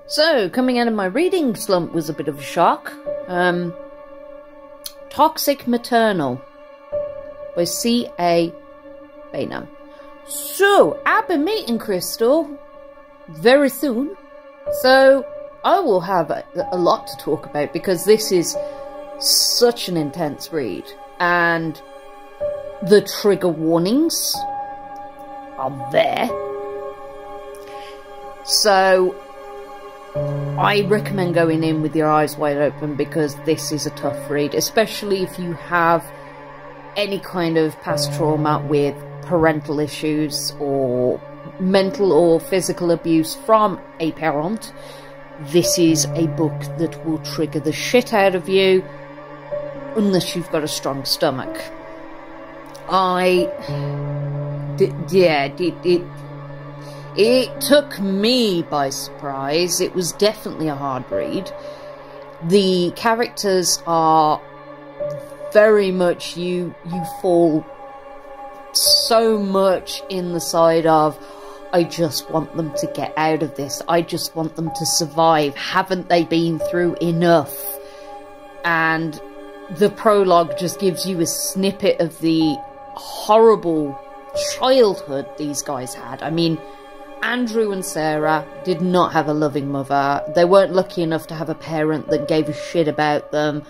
So, coming out of my reading slump was a bit of a shock. Toxic Maternal by C.A. Baynam. So, I've been meeting Crystal very soon. So, I will have a lot to talk about because this is such an intense read. And the trigger warnings are there. So, I recommend going in with your eyes wide open because this is a tough read, especially if you have any kind of past trauma with parental issues or mental or physical abuse from a parent. This is a book that will trigger the shit out of you unless you've got a strong stomach. It took me by surprise. It was definitely a hard read. The characters are very much, you fall so much in the side of, I just want them to get out of this. I just want them to survive. Haven't they been through enough? And the prologue just gives you a snippet of the horrible childhood these guys had. I mean, Andrew and Sarah did not have a loving mother. They weren't lucky enough to have a parent that gave a shit about them.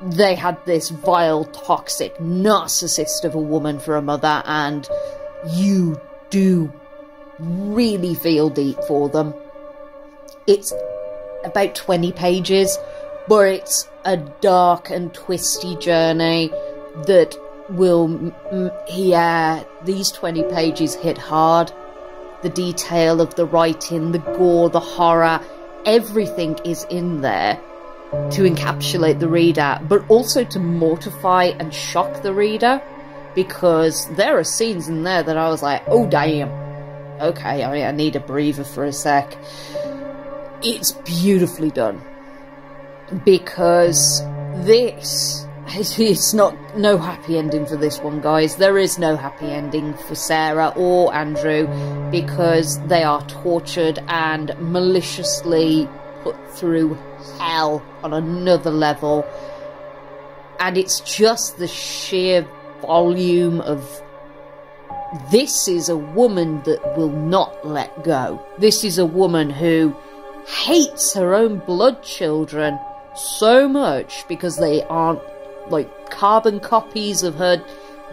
They had this vile, toxic, narcissist of a woman for a mother, and you do really feel deep for them. It's about 20 pages, but it's a dark and twisty journey that will, these 20 pages hit hard. The detail of the writing, the gore, the horror, everything is in there to encapsulate the reader, but also to mortify and shock the reader, because there are scenes in there that I was like, oh damn, okay, I need a breather for a sec. It's beautifully done, because this, it's no happy ending for this one, guys. There is no happy ending for Sarah or Andrew, because they are tortured and maliciously put through hell on another level. And it's just the sheer volume of, this is a woman that will not let go. This is a woman who hates her own blood children so much because they aren't like carbon copies of her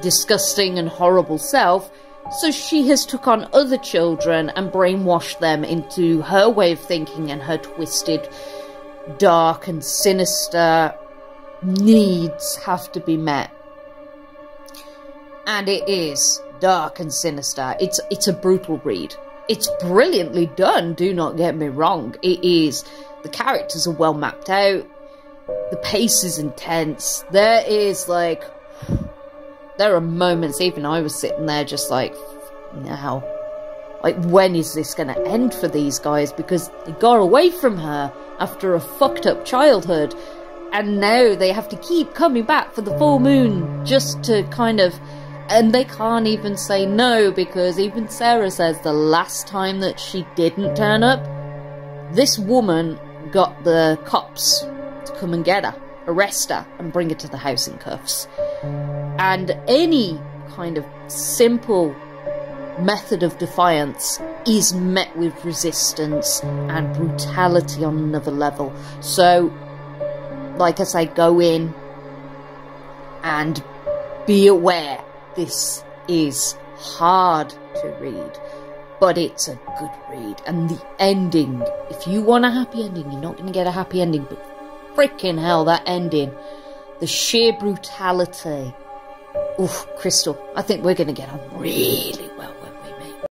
disgusting and horrible self, so she has took on other children and brainwashed them into her way of thinking and her twisted, dark and sinister needs have to be met. And it is dark and sinister. It's a brutal read. It's brilliantly done, do not get me wrong. It is. The characters are well mapped out. The pace is intense. There are moments, even I was sitting there just like, now, like, when is this going to end for these guys? Because they got away from her after a fucked up childhood, and now they have to keep coming back for the full moon just to kind of, and they can't even say no, because even Sarah says the last time that she didn't turn up, this woman got the cops to come and get her, arrest her, and bring her to the house in cuffs. And any kind of simple method of defiance is met with resistance and brutality on another level. So, like I say, go in and be aware this is hard to read, but it's a good read. And the ending, if you want a happy ending, you're not going to get a happy ending, but freaking hell, that ending, the sheer brutality. Oof, Crystal, I think we're going to get on really